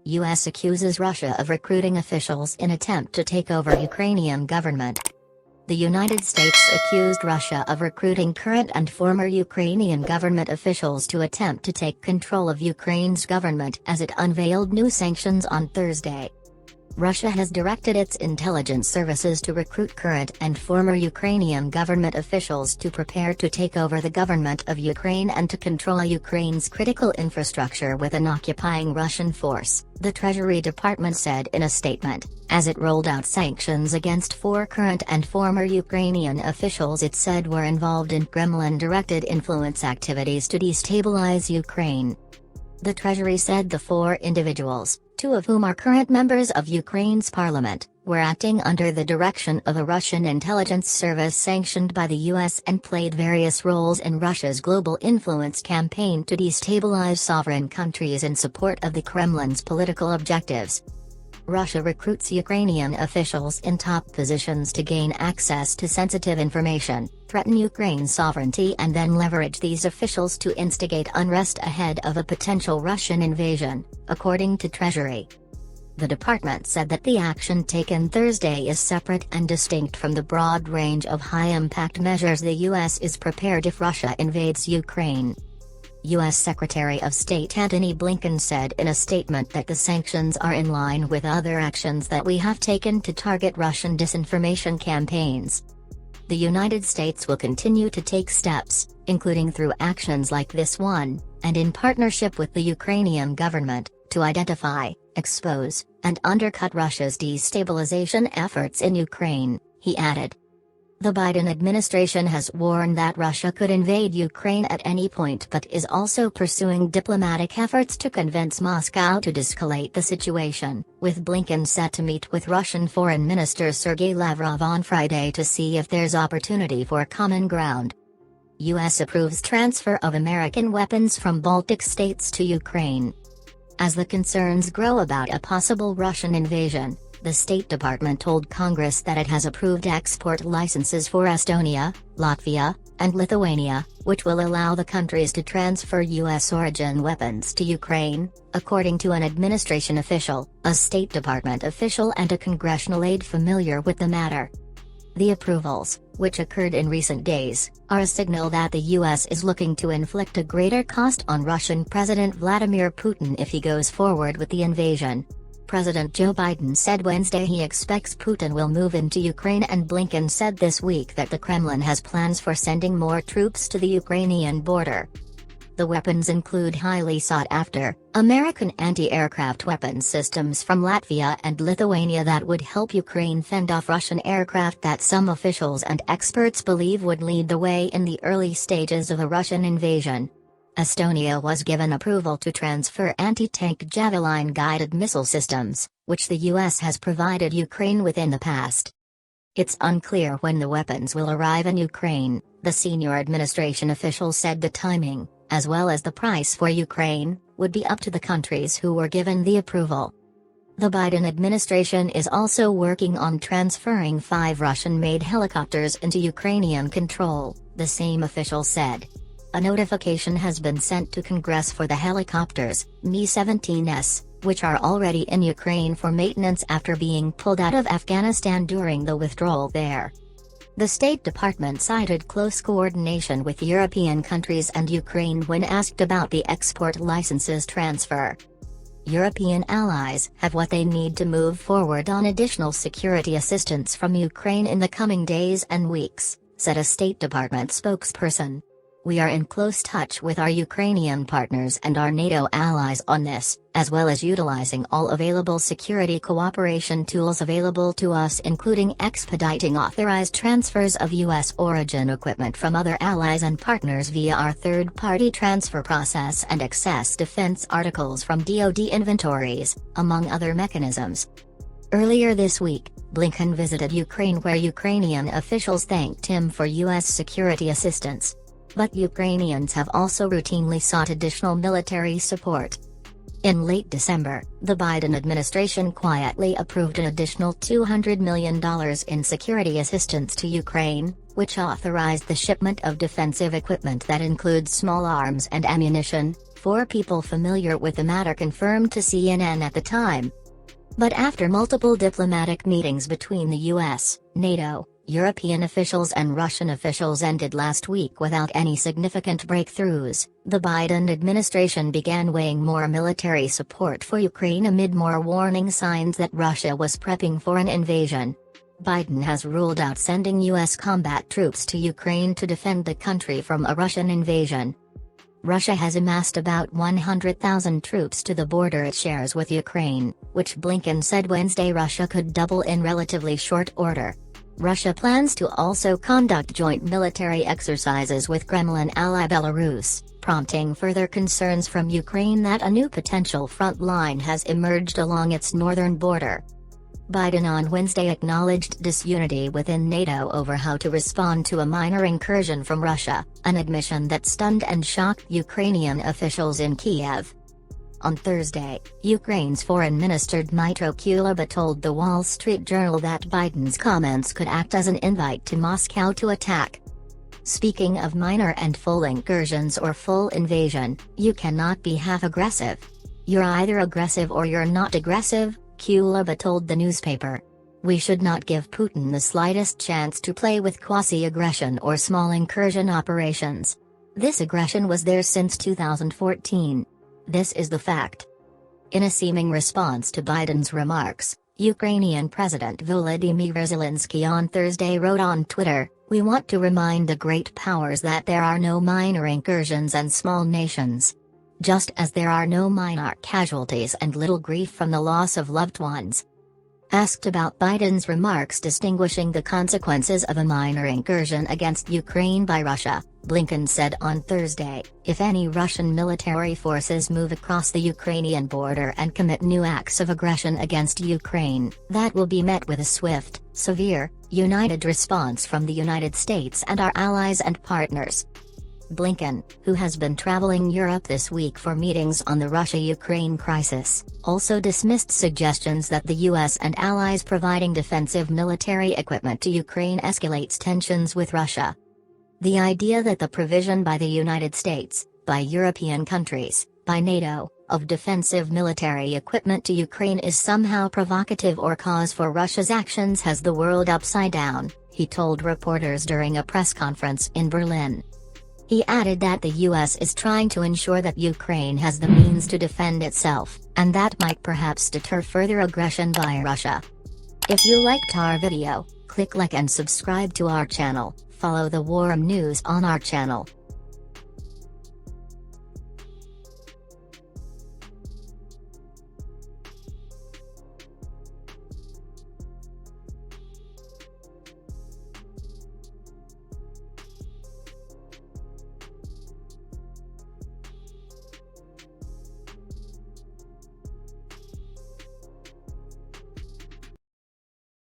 U.S. accuses Russia of recruiting officials in attempt to take over Ukrainian government. The United States accused Russia of recruiting current and former Ukrainian government officials to attempt to take control of Ukraine's government as it unveiled new sanctions on Thursday. Russia has directed its intelligence services to recruit current and former Ukrainian government officials to prepare to take over the government of Ukraine and to control Ukraine's critical infrastructure with an occupying Russian force, the Treasury Department said in a statement, as it rolled out sanctions against 4 current and former Ukrainian officials it said were involved in Kremlin-directed influence activities to destabilize Ukraine. The Treasury said the 4 individuals, 2 of whom are current members of Ukraine's parliament, were acting under the direction of a Russian intelligence service sanctioned by the US and played various roles in Russia's global influence campaign to destabilize sovereign countries in support of the Kremlin's political objectives. Russia recruits Ukrainian officials in top positions to gain access to sensitive information, threaten Ukraine's sovereignty and then leverage these officials to instigate unrest ahead of a potential Russian invasion, according to Treasury. The department said that the action taken Thursday is separate and distinct from the broad range of high-impact measures the U.S. is prepared if Russia invades Ukraine. U.S. Secretary of State Antony Blinken said in a statement that the sanctions are in line with other actions that we have taken to target Russian disinformation campaigns. The United States will continue to take steps, including through actions like this one, and in partnership with the Ukrainian government, to identify, expose, and undercut Russia's destabilization efforts in Ukraine, he added. The Biden administration has warned that Russia could invade Ukraine at any point but is also pursuing diplomatic efforts to convince Moscow to de-escalate the situation, with Blinken set to meet with Russian Foreign Minister Sergei Lavrov on Friday to see if there's opportunity for common ground. U.S. approves transfer of American weapons from Baltic states to Ukraine. As the concerns grow about a possible Russian invasion, the State Department told Congress that it has approved export licenses for Estonia, Latvia, and Lithuania, which will allow the countries to transfer U.S.-origin weapons to Ukraine, according to an administration official, a State Department official and a congressional aide familiar with the matter. The approvals, which occurred in recent days, are a signal that the U.S. is looking to inflict a greater cost on Russian President Vladimir Putin if he goes forward with the invasion. President Joe Biden said Wednesday he expects Putin will move into Ukraine, and Blinken said this week that the Kremlin has plans for sending more troops to the Ukrainian border. The weapons include highly sought-after, American anti-aircraft weapons systems from Latvia and Lithuania that would help Ukraine fend off Russian aircraft that some officials and experts believe would lead the way in the early stages of a Russian invasion. Estonia was given approval to transfer anti-tank Javelin-guided missile systems, which the U.S. has provided Ukraine with in the past. It's unclear when the weapons will arrive in Ukraine, the senior administration official said. The timing, as well as the price for Ukraine, would be up to the countries who were given the approval. The Biden administration is also working on transferring 5 Russian-made helicopters into Ukrainian control, the same official said. A notification has been sent to Congress for the helicopters, Mi-17s, which are already in Ukraine for maintenance after being pulled out of Afghanistan during the withdrawal there. The State Department cited close coordination with European countries and Ukraine when asked about the export licenses transfer. European allies have what they need to move forward on additional security assistance from Ukraine in the coming days and weeks, said a State Department spokesperson. We are in close touch with our Ukrainian partners and our NATO allies on this, as well as utilizing all available security cooperation tools available to us, including expediting authorized transfers of U.S. origin equipment from other allies and partners via our third-party transfer process and excess defense articles from DoD inventories, among other mechanisms. Earlier this week, Blinken visited Ukraine, where Ukrainian officials thanked him for U.S. security assistance. But Ukrainians have also routinely sought additional military support. In late December, the Biden administration quietly approved an additional $200 million in security assistance to Ukraine, which authorized the shipment of defensive equipment that includes small arms and ammunition, 4 people familiar with the matter confirmed to CNN at the time. But after multiple diplomatic meetings between the US, NATO, European officials and Russian officials ended last week without any significant breakthroughs, the Biden administration began weighing more military support for Ukraine amid more warning signs that Russia was prepping for an invasion. Biden has ruled out sending U.S. combat troops to Ukraine to defend the country from a Russian invasion. Russia has amassed about 100,000 troops to the border it shares with Ukraine, which Blinken said Wednesday Russia could double in relatively short order. Russia plans to also conduct joint military exercises with Kremlin ally Belarus, prompting further concerns from Ukraine that a new potential front line has emerged along its northern border. Biden on Wednesday acknowledged disunity within NATO over how to respond to a minor incursion from Russia, an admission that stunned and shocked Ukrainian officials in Kiev. On Thursday, Ukraine's Foreign Minister Dmytro Kuleba told The Wall Street Journal that Biden's comments could act as an invite to Moscow to attack. Speaking of minor and full incursions or full invasion, you cannot be half aggressive. You're either aggressive or you're not aggressive, Kuleba told the newspaper. We should not give Putin the slightest chance to play with quasi-aggression or small incursion operations. This aggression was there since 2014. This is the fact. In a seeming response to Biden's remarks, Ukrainian President Volodymyr Zelensky on Thursday wrote on Twitter, "We want to remind the great powers that there are no minor incursions and small nations. Just as there are no minor casualties and little grief from the loss of loved ones." Asked about Biden's remarks distinguishing the consequences of a minor incursion against Ukraine by Russia, Blinken said on Thursday, "If any Russian military forces move across the Ukrainian border and commit new acts of aggression against Ukraine, that will be met with a swift, severe, united response from the United States and our allies and partners." Blinken, who has been traveling Europe this week for meetings on the Russia-Ukraine crisis, also dismissed suggestions that the US and allies providing defensive military equipment to Ukraine escalates tensions with Russia. The idea that the provision by the United States, by European countries, by NATO, of defensive military equipment to Ukraine is somehow provocative or cause for Russia's actions has the world upside down, he told reporters during a press conference in Berlin. He added that the US is trying to ensure that Ukraine has the means to defend itself, and that might perhaps deter further aggression by Russia. If you liked our video, click like and subscribe to our channel, follow the War News on our channel.